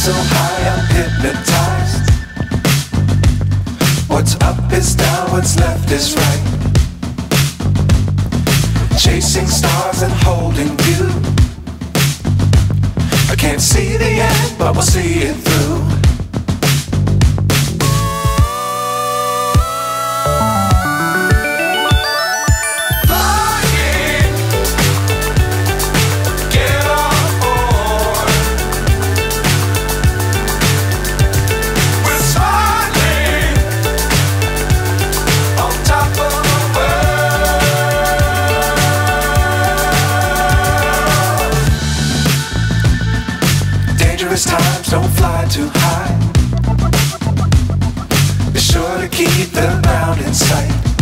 so high, I'm hypnotized. What's up is down, what's left is right. Chasing stars and holding you. I can't see the end, but we'll see it through. Times don't fly too high. Be sure to keep the ground in sight.